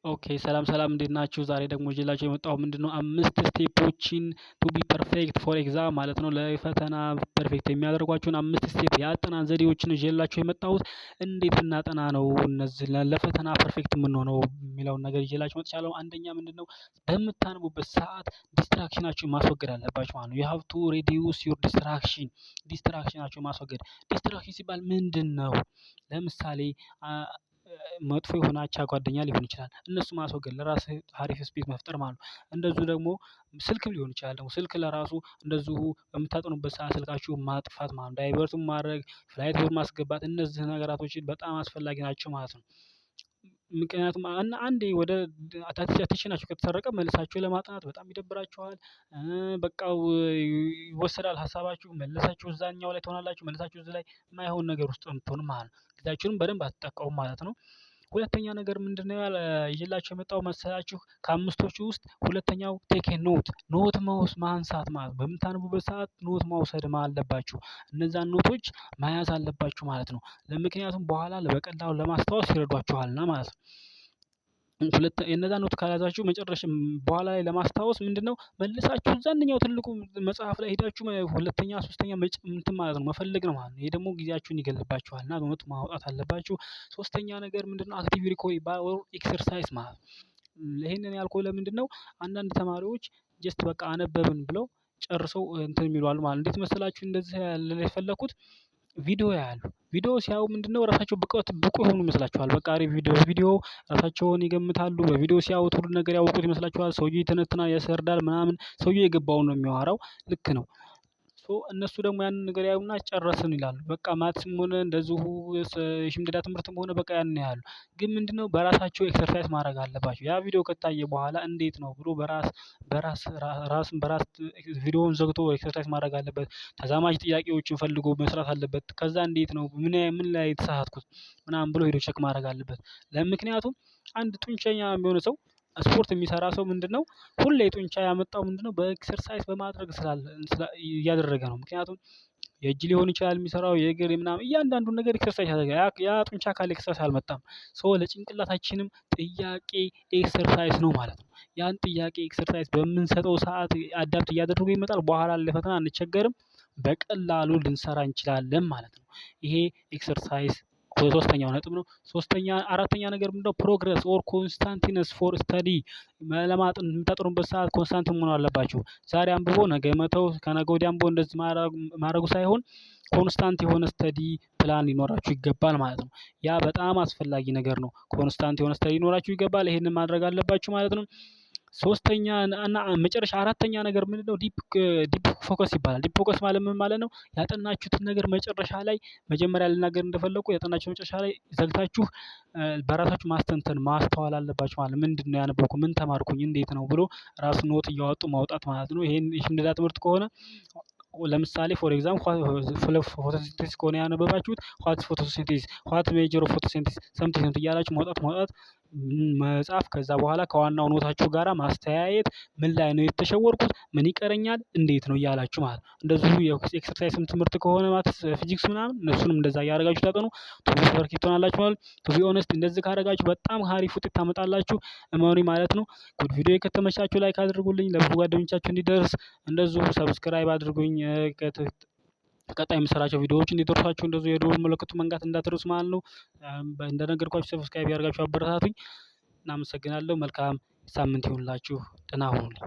ኦኬ ሰላም ሰላም እንዴት ናችሁ? ዛሬ ደግሞ ይዤላችሁ የመጣሁት ምንድነው 5 ስቴፖችን ቱ ቢ ፐርፌክት ፎር ኤግዛም ማለት ነው። ለፈተና ፐርፌክት የሚያደርጓችሁን 5 ስቴፕ የአጠናን ዘዴዎችን ይዤላችሁ የመጣሁት እንዴት ብናጠና ነው እነዚህ ለፈተና ፐርፌክት የምንሆነው የሚለውን ነገር ይዤላችሁ መጥቻለሁ። አንደኛ ምንድነው በምታነቡበት ሰዓት ዲስትራክሽናችሁን ማስወገድ አለባችሁ ማለት ነው። you have to reduce your ዲስትራክሽናችሁን ማስወገድ። ዲስትራክሽን ሲባል ምንድነው? ለምሳሌ መጥፎ የሆነ አቻ ጓደኛ ሊሆን ይችላል። እነሱ ማስወገድ ለራስህ አሪፍ ስፔስ መፍጠር ማለት ነው። እንደዚሁ ደግሞ ስልክም ሊሆን ይችላል። ደግሞ ስልክ ለራሱ እንደዚሁ በምታጠኑበት ሰዓት ስልካችሁን ማጥፋት ማለት ነው። ዳይቨርቱን ማድረግ፣ ፍላይት ሞድ ማስገባት እነዚህ ነገራቶችን በጣም አስፈላጊ ናቸው ማለት ነው። ምክንያቱም አንዴ ወደ አቴንሽናችሁ ከተሰረቀ መልሳችሁ ለማጥናት በጣም ይደብራችኋል። በቃው ይወሰዳል ሀሳባችሁ መልሳችሁ እዛኛው ላይ ትሆናላችሁ። መልሳችሁ እዚህ ላይ የማይሆን ነገር ውስጥ የምትሆኑ ማለት ነው። ጊዜያችሁንም በደንብ አትጠቀሙም ማለት ነው። ሁለተኛ ነገር ምንድነው ይዤላችሁ የመጣው መሰላችሁ? ከአምስቶቹ ውስጥ ሁለተኛው ቴክ ኤ ኖት ማንሳት ማለት ነው። በምታነቡበት ሰዓት ኖት መውሰድ አለባችሁ። እነዛን ኖቶች መያዝ አለባችሁ ማለት ነው። ምክንያቱም በኋላ በቀላሉ ለማስታወስ ይረዷችኋልና ማለት ነው። የነዛን ኖት ካልያዛችሁ መጨረሻ በኋላ ላይ ለማስታወስ ምንድነው መልሳችሁ እዛኛው ትልቁ መጽሐፍ ላይ ሄዳችሁ ሁለተኛ ሶስተኛ እንትን ማለት ነው መፈለግ ነው ማለት ነው። ይሄ ደግሞ ጊዜያችሁን ይገልባችኋል እና ኖት ማውጣት አለባችሁ። ሶስተኛ ነገር ምንድነው አክቲቭ ሪኮሪ ኦር ኤክሰርሳይዝ ማለት ነው። ይሄንን ያልኩት ለምንድነው አንዳንድ ተማሪዎች ጀስት በቃ አነበብን ብለው ጨርሰው እንትን የሚሉ አሉ ማለት ነው። እንዴት መሰላችሁ እንደዚህ የፈለኩት? ቪዲዮ ያያሉ። ቪዲዮ ሲያዩ ምንድነው ራሳቸው ብቁ የሆኑ ይመስላችኋል። በቃ አሪፍ ቪዲዮ ራሳቸውን ይገምታሉ። በቪዲዮ ሲያዩት ሁሉን ነገር ያውቁት ይመስላችኋል። ሰውዬው ይተነትናል፣ ያስረዳል ምናምን። ሰውዬው የገባውን ነው የሚያወራው። ልክ ነው። እነሱ ደግሞ ያንን ነገር ያዩና ጨረስን ይላሉ። በቃ ማትስም ሆነ እንደዚሁ የሽምደዳ ትምህርትም ሆነ በቃ ያን ያህሉ። ግን ምንድነው በራሳቸው ኤክሰርሳይዝ ማድረግ አለባቸው። ያ ቪዲዮ ከታየ በኋላ እንዴት ነው ብሎ በራስ ቪዲዮውን ዘግቶ ኤክሰርሳይዝ ማድረግ አለበት። ተዛማጅ ጥያቄዎችን ፈልጎ መስራት አለበት። ከዛ እንዴት ነው ምን ላይ የተሳሳትኩት ምናምን ብሎ ሄዶ ቼክ ማድረግ አለበት። ለምክንያቱም አንድ ጡንቸኛ የሚሆን ሰው ስፖርት የሚሰራ ሰው ምንድነው ሁሌ ጡንቻ ያመጣው ምንድነው በኤክሰርሳይዝ በማድረግ እያደረገ ነው። ምክንያቱም የእጅ ሊሆን ይችላል የሚሰራው የእግር ምናምን እያንዳንዱን ነገር ኤክሰርሳይዝ ያደርጋል። ያ ጡንቻ ካለ ኤክሰርሳይዝ አልመጣም። ለጭንቅላታችንም ጥያቄ ኤክሰርሳይዝ ነው ማለት ነው። ያን ጥያቄ ኤክሰርሳይዝ በምንሰጠው ሰዓት አዳፕት እያደረገ ይመጣል። በኋላ ለፈተና አንቸገርም። በቀላሉ ልንሰራ እንችላለን ማለት ነው። ይሄ ኤክሰርሳይዝ ሶስተኛው ነጥብ ነው። አራተኛ ነገር ምንድነው ፕሮግረስ ኦር ኮንስታንቲነስ ፎር ስተዲ። የምታጠኑበት ሰዓት ኮንስታንት መሆን አለባችሁ። ዛሬ አንብቦ ነገ መተው፣ ከነገ ወዲያ አንብቦ እንደዚህ ማድረጉ ሳይሆን ኮንስታንት የሆነ ስተዲ ፕላን ሊኖራችሁ ይገባል ማለት ነው። ያ በጣም አስፈላጊ ነገር ነው። ኮንስታንት የሆነ ስተዲ ሊኖራችሁ ይገባል። ይሄንን ማድረግ አለባችሁ ማለት ነው። ሶስተኛ እና መጨረሻ አራተኛ ነገር ምንድነው ዲፕ ፎከስ ይባላል። ዲፕ ፎከስ ማለት ምን ማለት ነው? ያጠናችሁትን ነገር መጨረሻ ላይ መጀመሪያ ልናገር እንደፈለኩ ያጠናችሁት መጨረሻ ላይ ዘግታችሁ በራሳችሁ ማስተንተን ማስተዋል አለባችሁ ማለት ነው። ምንድነው ያነበብኩ፣ ምን ተማርኩኝ፣ እንዴት ነው ብሎ ራሱ ኖት እያወጡ ማውጣት ማለት ነው። ይሄን የሽምደዳ ትምህርት ከሆነ ለምሳሌ ፎር ኤግዛምፕል ፎቶሲንቴሲስ ከሆነ ያነበባችሁት ዋት ሜጀር ኦፍ ፎቶሲንቴሲስ ሰምቲንግ እያላችሁ ማውጣት መጻፍ። ከዛ በኋላ ከዋናው ኖታችሁ ጋራ ማስተያየት፣ ምን ላይ ነው የተሸወርኩት፣ ምን ይቀረኛል፣ እንዴት ነው እያላችሁ ማለት ነው። እንደዚሁ የኤክሰርሳይዝም ትምህርት ከሆነ ማትስ፣ ፊዚክስ ምናምን እነሱንም እንደዛ እያደረጋችሁ ታጠኑ። ቱ ቢ ፐርፌክት ትሆናላችሁ ማለት ቱ ቢ ኦነስት እንደዚህ ካደረጋችሁ በጣም አሪፍ ውጤት ታመጣላችሁ እመኑኝ ማለት ነው። ጉድ ቪዲዮ ከተመቻችሁ ላይክ አድርጉልኝ፣ ለብዙ ጓደኞቻችሁ እንዲደርስ። እንደዚሁ ሰብስክራይብ አድርጉኝ። ቀጣይ የምሰራቸው ቪዲዮዎች እንዲደርሷችሁ እንደዚሁ የደወል ምልክቱ መንካት እንዳትረሱ ማለት ነው። እንደነገርኳችሁ ሰብስክራይብ ያደርጋችሁ አበረታቱኝ። እናመሰግናለሁ። መልካም ሳምንት ይሁንላችሁ። ደህና ሁኑልኝ።